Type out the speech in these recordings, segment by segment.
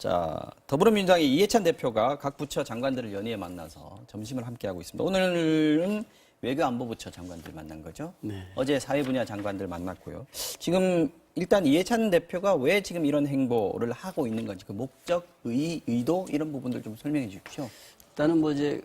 자, 더불어민주당의 이해찬 대표가 각 부처 장관들을 연이어 만나서 점심을 함께하고 있습니다. 오늘은 외교안보부처 장관들 만난 거죠. 네. 어제 사회분야 장관들 만났고요. 지금 일단 이해찬 대표가 왜 지금 이런 행보를 하고 있는 건지 그 목적, 의도 이런 부분들 좀 설명해 주십시오. 일단은 뭐 이제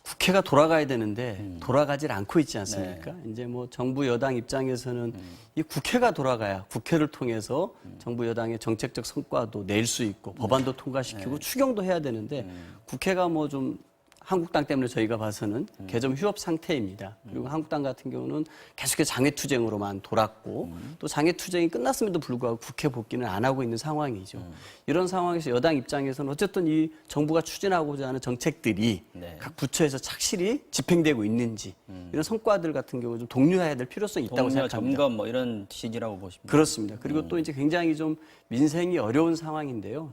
국회가 돌아가야 되는데 돌아가질 않고 있지 않습니까? 네. 이제 뭐 정부 여당 입장에서는 이 국회가 돌아가야 국회를 통해서 정부 여당의 정책적 성과도 낼 수 있고 법안도 통과시키고 추경도 해야 되는데 국회가 뭐 좀 한국당 때문에 저희가 봐서는 개점 휴업 상태입니다. 그리고 한국당 같은 경우는 계속해서 장외투쟁으로만 돌았고 또 장외투쟁이 끝났음에도 불구하고 국회 복귀는 안 하고 있는 상황이죠. 이런 상황에서 여당 입장에서는 어쨌든 이 정부가 추진하고자 하는 정책들이 네. 각 부처에서 착실히 집행되고 있는지 이런 성과들 같은 경우 좀 독려해야 될 필요성이 있다고 동료 생각합니다. 점검 뭐 이런 취지라고 보십니까? 그렇습니다. 그리고 또 이제 굉장히 좀 민생이 어려운 상황인데요.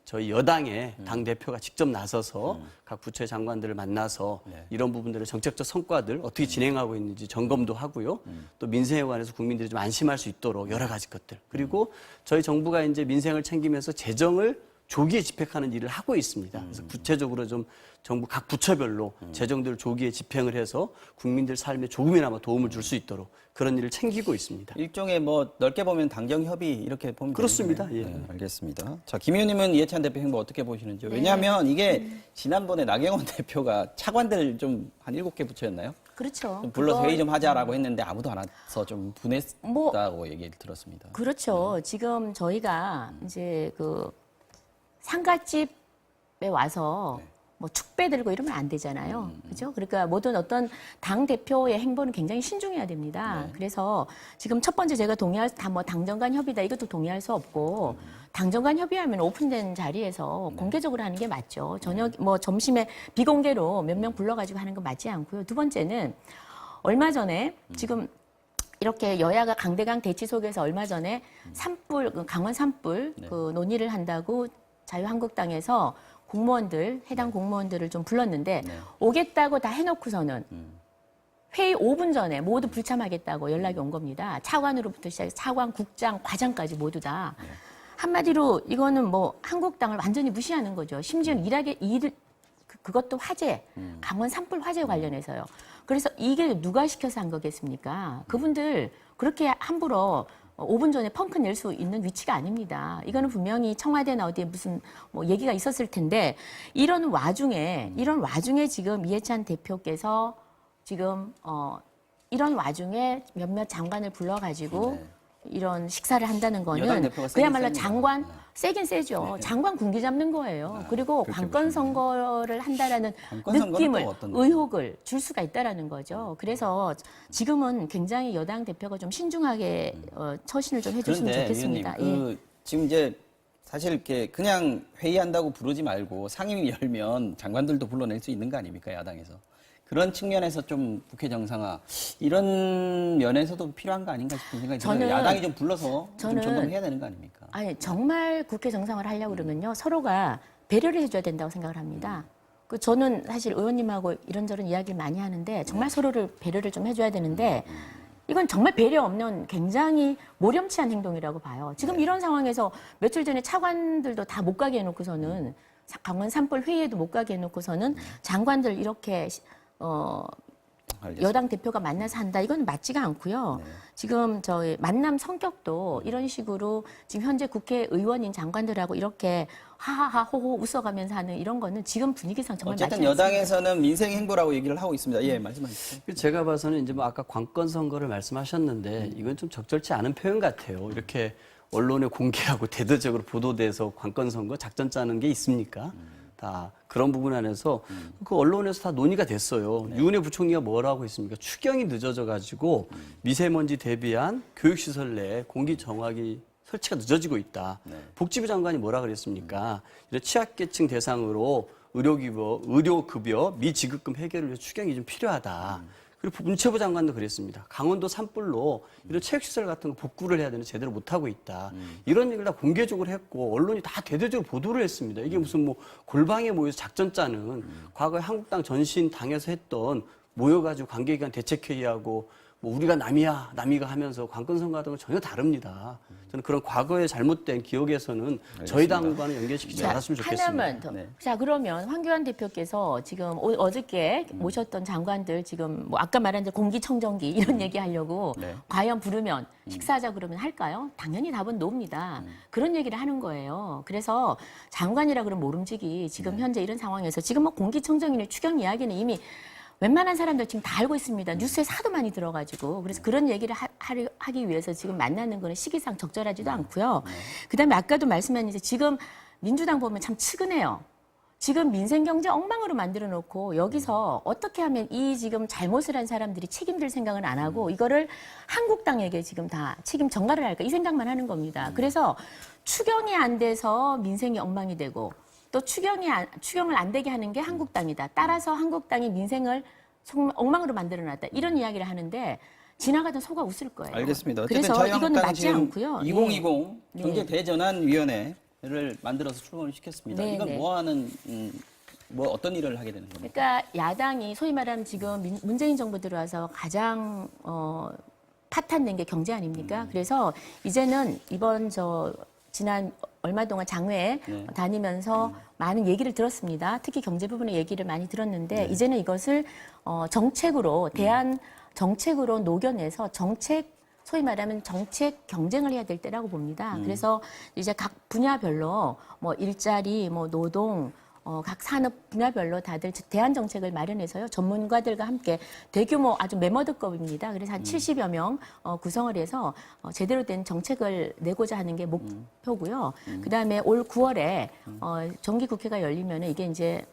저희 여당의 당 대표가 직접 나서서 각 부처의 장관들을 만나서 네. 이런 부분들의 정책적 성과들 어떻게 진행하고 있는지 점검도 하고요. 또 민생에 관해서 국민들이 좀 안심할 수 있도록 여러 가지 것들. 그리고 저희 정부가 이제 민생을 챙기면서 재정을 조기에 집행하는 일을 하고 있습니다. 그래서 구체적으로 좀 정부 각 부처별로 재정들을 조기에 집행을 해서 국민들 삶에 조금이나마 도움을 줄 수 있도록 그런 일을 챙기고 있습니다. 일종의 뭐 넓게 보면 당정 협의 이렇게 보면 그렇습니다. 되겠네요. 예. 네, 알겠습니다. 자, 김 의원님은 이해찬 대표 행보 어떻게 보시는지요? 왜냐하면 이게 지난번에 나경원 대표가 차관들 좀 한 7개 부처였나요? 그렇죠. 좀 불러서 회의 좀 하자라고 했는데 아무도 안 와서 좀 분했다고 얘기를 들었습니다. 그렇죠. 지금 저희가 이제 그 상가집에 와서 뭐 축배 들고 이러면 안 되잖아요. 그죠? 그러니까 모든 어떤 당 대표의 행보는 굉장히 신중해야 됩니다. 그래서 지금 첫 번째 제가 동의할 다 뭐 당정 간 협의다 이것도 동의할 수 없고 당정 간 협의하면 오픈된 자리에서 공개적으로 하는 게 맞죠. 저녁 뭐 점심에 비공개로 몇 명 불러가지고 하는 건 맞지 않고요. 두 번째는 얼마 전에 지금 이렇게 여야가 강대강 대치 속에서 얼마 전에 산불 강원 산불 그 논의를 한다고 자유한국당에서 공무원들, 해당 공무원들을 좀 불렀는데 오겠다고 다 해놓고서는 회의 5분 전에 모두 불참하겠다고 연락이 온 겁니다. 차관으로부터 시작해서 차관, 국장, 과장까지 모두 다. 한마디로 이거는 뭐 한국당을 완전히 무시하는 거죠. 심지어는 그것도 화재, 강원 산불 화재 관련해서요. 그래서 이게 누가 시켜서 한 거겠습니까? 그분들 그렇게 함부로 5분 전에 펑크 낼 수 있는 위치가 아닙니다. 이거는 분명히 청와대나 어디에 무슨 뭐 얘기가 있었을 텐데 이런 와중에 지금 이해찬 대표께서 지금 이런 와중에 몇몇 장관을 불러가지고 이런 식사를 한다는 거는 그야말로 장관 세긴 세죠. 장관 군기 잡는 거예요. 그리고 관건 선거를 한다라는 느낌을 의혹을 줄 수가 있다라는 거죠. 그래서 지금은 굉장히 여당 대표가 좀 신중하게 처신을 좀 해줬으면 좋겠습니다. 위원님, 지금 이제 사실 이렇게 그냥 회의한다고 부르지 말고 상임위 열면 장관들도 불러낼 수 있는 거 아닙니까, 야당에서? 그런 측면에서 좀 국회 정상화 이런 면에서도 필요한 거 아닌가 싶은 생각이 들어요. 야당이 좀 불러서 좀 점검해야 되는 거 아닙니까? 아니 정말 국회 정상화를 하려고 그러면요 서로가 배려를 해줘야 된다고 생각을 합니다. 저는 사실 의원님하고 이런저런 이야기를 많이 하는데 정말 서로를 배려를 좀 해줘야 되는데 이건 정말 배려 없는 굉장히 모렴치한 행동이라고 봐요. 지금 이런 상황에서 며칠 전에 차관들도 다 못 가게 해놓고서는 강원 산불 회의에도 못 가게 해놓고서는 장관들 이렇게 여당 대표가 만나서 한다. 이건 맞지가 않고요. 지금 저희 만남 성격도 이런 식으로 지금 현재 국회의원인 장관들하고 이렇게 하하하 호호 웃어가면서 하는 이런 거는 지금 분위기상 정말 어쨌든 맞지 않습니다. 여당에서는 민생 행보라고 얘기를 하고 있습니다. 예, 말씀하시죠. 제가 봐서는 이제 뭐 아까 관건 선거를 말씀하셨는데 이건 좀 적절치 않은 표현 같아요. 이렇게 언론에 공개하고 대대적으로 보도돼서 관건 선거 작전 짜는 게 있습니까? 다 그런 부분 안에서 그 언론에서 다 논의가 됐어요. 유은혜 부총리가 뭐라고 했습니까? 추경이 늦어져 가지고 미세먼지 대비한 교육시설 내에 공기 정화기 설치가 늦어지고 있다. 복지부 장관이 뭐라 그랬습니까? 이런 취약계층 대상으로 의료급여 미지급금 해결을 위해 추경이 좀 필요하다. 그리고 문체부 장관도 그랬습니다. 강원도 산불로 이런 체육시설 같은 거 복구를 해야 되는데 제대로 못하고 있다. 이런 얘기를 다 공개적으로 했고 언론이 다 대대적으로 보도를 했습니다. 이게 무슨 뭐 골방에 모여서 작전 짜는 과거에 한국당 전신 당에서 했던 모여가지고 관계기관 대책회의하고 뭐 우리가 남이야, 남이가 하면서 관건 선거하던 건 전혀 다릅니다. 저는 그런 과거의 잘못된 기억에서는 저희 당과는 연결시키지 않았으면 좋겠습니다. 하나만 더. 네. 자, 그러면 황교안 대표께서 지금 어저께 모셨던 장관들 지금 뭐 아까 말한 대로 공기청정기 이런 얘기 하려고 네. 과연 부르면 식사하자 그러면 할까요? 당연히 답은 노입니다. 그런 얘기를 하는 거예요. 그래서 장관이라 그러면 모름지기 지금 현재 이런 상황에서 지금 뭐 공기청정기나 추경 이야기는 이미 웬만한 사람들 지금 다 알고 있습니다. 뉴스에 하도 많이 들어가지고. 그래서 그런 얘기를 하기 위해서 지금 만나는 거는 시기상 적절하지도 않고요. 그다음에 아까도 말씀하셨는데 지금 민주당 보면 참 측은해요. 지금 민생 경제 엉망으로 만들어 놓고 여기서 어떻게 하면 이 지금 잘못을 한 사람들이 책임질 생각은 안 하고 이거를 한국당에게 지금 다 책임 전가를 할까 이 생각만 하는 겁니다. 그래서 추경이 안 돼서 민생이 엉망이 되고 또 추경을 안 되게 하는 게 한국당이다. 따라서 한국당이 민생을 엉망으로 만들어놨다. 이런 이야기를 하는데 지나가던 소가 웃을 거예요. 알겠습니다. 어쨌든 그래서 저희 이거는 한국당 맞지 지금 않고요. 2020 네. 경제대전환위원회를 만들어서 출범을 시켰습니다. 네, 이건 네. 뭐 하는 뭐 어떤 일을 하게 되는 겁니까? 그러니까 야당이 소위 말하면 지금 문재인 정부 들어와서 가장 파탄낸 게 경제 아닙니까? 그래서 이제는 이번 지난 얼마 동안 장외에 네. 다니면서 많은 얘기를 들었습니다. 특히 경제 부분의 얘기를 많이 들었는데 이제는 이것을 정책으로 정책으로 녹여내서 소위 말하면 정책 경쟁을 해야 될 때라고 봅니다. 그래서 이제 각 분야별로 뭐 일자리, 뭐 노동, 각 산업 분야별로 다들 대안 정책을 마련해서요. 전문가들과 함께 대규모 아주 메머드급입니다. 그래서 한 70여 명 구성을 해서 제대로 된 정책을 내고자 하는 게 목표고요. 그다음에 올 9월에 정기국회가 열리면 이게 이제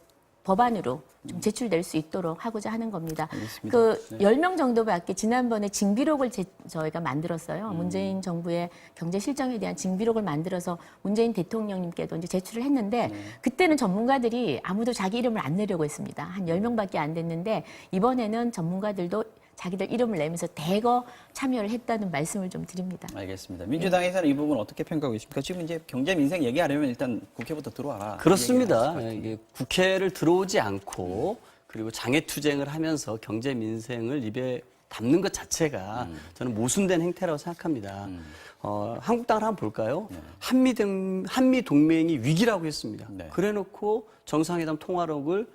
법안으로 좀 제출될 수 있도록 하고자 하는 겁니다. 알겠습니다. 그 10명 정도밖에 지난번에 징비록을 저희가 만들었어요. 문재인 정부의 경제 실정에 대한 징비록을 만들어서 문재인 대통령님께도 이제 제출을 했는데 그때는 전문가들이 아무도 자기 이름을 안 내려고 했습니다. 한 10명밖에 안 됐는데 이번에는 전문가들도 자기들 이름을 내면서 대거 참여를 했다는 말씀을 좀 드립니다. 알겠습니다. 민주당에서는 이 부분 어떻게 평가하고 있습니까? 지금 이제 경제 민생 얘기하려면 일단 국회부터 들어와라. 그렇습니다. 이게 국회를 들어오지 않고 그리고 장애투쟁을 하면서 경제 민생을 입에 담는 것 자체가 저는 모순된 행태라고 생각합니다. 한국당을 한번 볼까요? 네. 한미 동맹이 위기라고 했습니다. 네. 그래놓고 정상회담 통화록을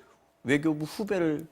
외교부 후배를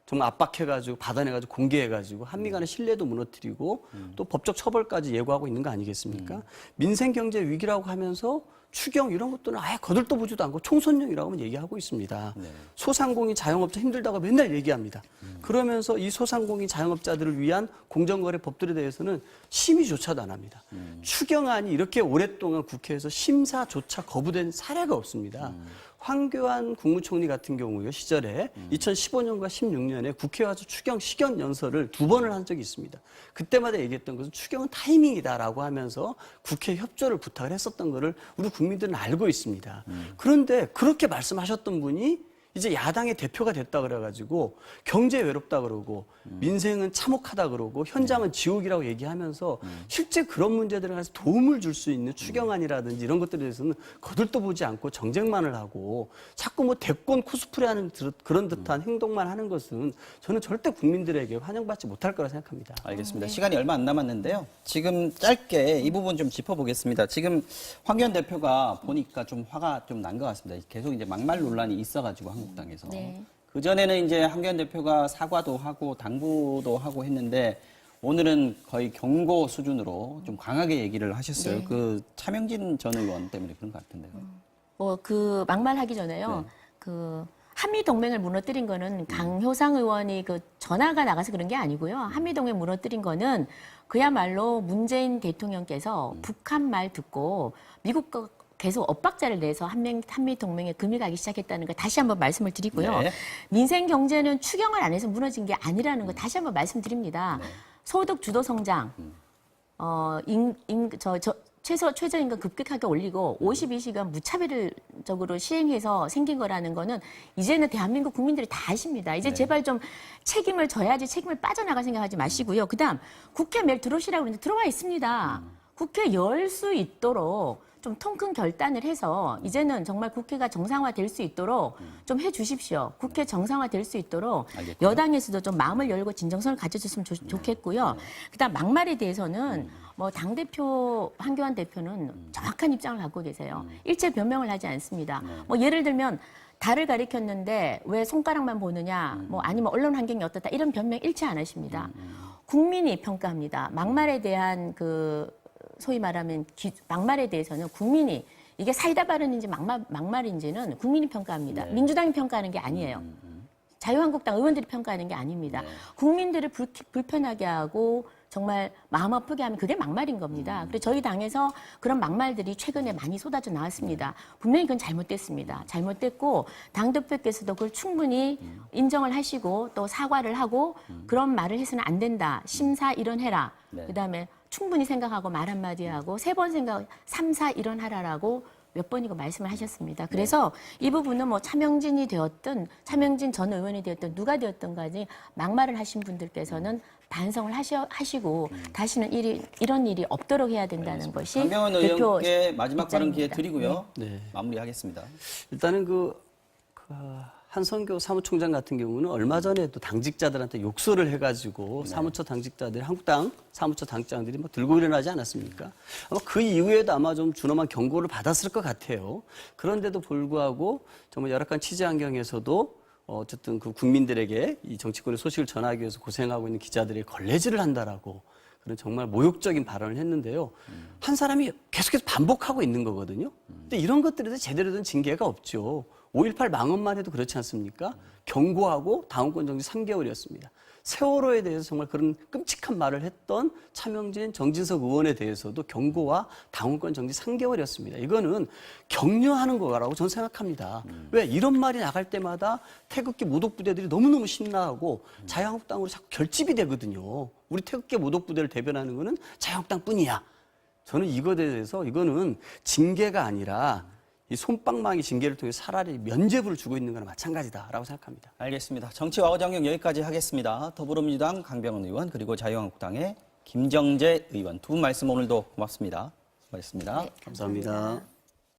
정말 압박해가지고 받아내가지고 공개해가지고 한미 간의 신뢰도 무너뜨리고 또 법적 처벌까지 예고하고 있는 거 아니겠습니까? 민생 경제 위기라고 하면서 추경 이런 것들은 아예 거들떠 보지도 않고 총선용이라고만 얘기하고 있습니다. 네. 소상공인 자영업자 힘들다고 맨날 얘기합니다. 그러면서 이 소상공인 자영업자들을 위한 공정거래 법들에 대해서는 심의조차도 안 합니다. 추경안이 이렇게 오랫동안 국회에서 심사조차 거부된 사례가 없습니다. 황교안 국무총리 같은 경우요 시절에 2015년과 16년에 국회 와서 추경 시견 연설을 2번을 한 적이 있습니다. 그때마다 얘기했던 것은 추경은 타이밍이다라고 하면서 국회 협조를 부탁을 했었던 것을 우리 국민들은 알고 있습니다. 그런데 그렇게 말씀하셨던 분이 이제 야당의 대표가 됐다 그래가지고 경제 외롭다 그러고 민생은 참혹하다 그러고 현장은 지옥이라고 얘기하면서 실제 그런 문제들에 관해서 도움을 줄 수 있는 추경안이라든지 이런 것들에 대해서는 거들떠보지 않고 정쟁만을 하고 자꾸 뭐 대권 코스프레하는 그런 듯한 행동만 하는 것은 저는 절대 국민들에게 환영받지 못할 거라 생각합니다. 알겠습니다. 시간이 얼마 안 남았는데요. 지금 짧게 이 부분 좀 짚어보겠습니다. 지금 황교안 대표가 보니까 좀 화가 좀 난 것 같습니다. 계속 이제 막말 논란이 있어가지고 한국당에서. 네. 그전에는 이제 황교안 대표가 사과도 하고 당부도 하고 했는데 오늘은 거의 경고 수준으로 좀 강하게 얘기를 하셨어요. 네. 그 차명진 전 의원 때문에 그런 것 같은데요. 그 막말하기 전에요. 네. 그 한미 동맹을 무너뜨린 거는 강효상 의원이 그 전화가 나가서 그런 게 아니고요. 한미 동맹 무너뜨린 거는 그야말로 문재인 대통령께서 북한 말 듣고 미국과 계속 엇박자를 내서 한미 동맹에 금이 가기 시작했다는 거 다시 한번 말씀을 드리고요. 네. 민생 경제는 추경을 안 해서 무너진 게 아니라는 거 다시 한번 말씀드립니다. 네. 소득 주도 성장, 최저임금 급격하게 올리고 52시간 무차별적으로 시행해서 생긴 거라는 거는 이제는 대한민국 국민들이 다 아십니다. 이제 네. 제발 좀 책임을 져야지 책임을 빠져나갈 생각하지 마시고요. 그다음 국회 매일 들어오시라고 그러는데 들어와 있습니다. 국회 열 수 있도록 좀 통 큰 결단을 해서 이제는 정말 국회가 정상화될 수 있도록 좀 해주십시오. 국회 정상화될 수 있도록 알겠고요. 여당에서도 좀 마음을 열고 진정성을 가져줬으면 좋겠고요. 그다음 막말에 대해서는 뭐 당대표 한교안 대표는 정확한 입장을 갖고 계세요. 일체 변명을 하지 않습니다. 뭐 예를 들면 달을 가리켰는데 왜 손가락만 보느냐, 뭐 아니면 언론 환경이 어떻다 이런 변명 일체 안 하십니다. 국민이 평가합니다. 막말에 대한 그 소위 말하면 막말에 대해서는 국민이 이게 사이다 발언인지 막말인지는 국민이 평가합니다. 네. 민주당이 평가하는 게 아니에요. 자유한국당 의원들이 평가하는 게 아닙니다. 국민들을 불편하게 하고 정말 마음 아프게 하면 그게 막말인 겁니다. 그래서 저희 당에서 그런 막말들이 최근에 많이 쏟아져 나왔습니다. 분명히 그건 잘못됐습니다. 잘못됐고 당대표께서도 그걸 충분히 인정을 하시고 또 사과를 하고 그런 말을 해서는 안 된다. 심사 일원해라. 네. 그다음에 충분히 생각하고 말 한마디 하고 3번 생각, 3, 4 일원하라라고 몇 번이고 말씀을 하셨습니다. 그래서 이 부분은 뭐 차명진이 되었든 차명진 전 의원이 되었든 누가 되었든 간에 막말을 하신 분들께서는 반성을 하시고 다시는 이런 일이 없도록 해야 된다는 것이 강병원 대표 의원께 마지막 발언 기회 입장입니다. 드리고요. 네. 마무리하겠습니다. 일단은 한선교 사무총장 같은 경우는 얼마 전에도 당직자들한테 욕설을 해가지고 사무처 당직자들, 한국당 사무처 당직자들이 막 들고 일어나지 않았습니까? 아마 그 이후에도 아마 좀 준엄한 경고를 받았을 것 같아요. 그런데도 불구하고 정말 열악한 취재 환경에서도 어쨌든 그 국민들에게 이 정치권의 소식을 전하기 위해서 고생하고 있는 기자들이 걸레질을 한다라고 그런 정말 모욕적인 발언을 했는데요. 한 사람이 계속해서 반복하고 있는 거거든요. 근데 이런 것들에 대해서 제대로 된 징계가 없죠. 5.18 망언만 해도 그렇지 않습니까? 경고하고 당원권 정지 3개월이었습니다. 세월호에 대해서 정말 그런 끔찍한 말을 했던 차명진, 정진석 의원에 대해서도 경고와 당원권 정지 3개월이었습니다. 이거는 격려하는 거라고 저는 생각합니다. 왜 이런 말이 나갈 때마다 태극기 모독부대들이 너무너무 신나하고 자유한국당으로 자꾸 결집이 되거든요. 우리 태극기 모독부대를 대변하는 거는 자유한국당뿐이야. 저는 이거에 대해서 이거는 징계가 아니라 이 솜방망이 징계를 통해 차라리 면죄부를 주고 있는 거나 마찬가지다라고 생각합니다. 알겠습니다. 정치와 어장경 여기까지 하겠습니다. 더불어민주당 강병원 의원 그리고 자유한국당의 김정재 의원 두 분 말씀 오늘도 고맙습니다. 수고하셨습니다. 네, 감사합니다.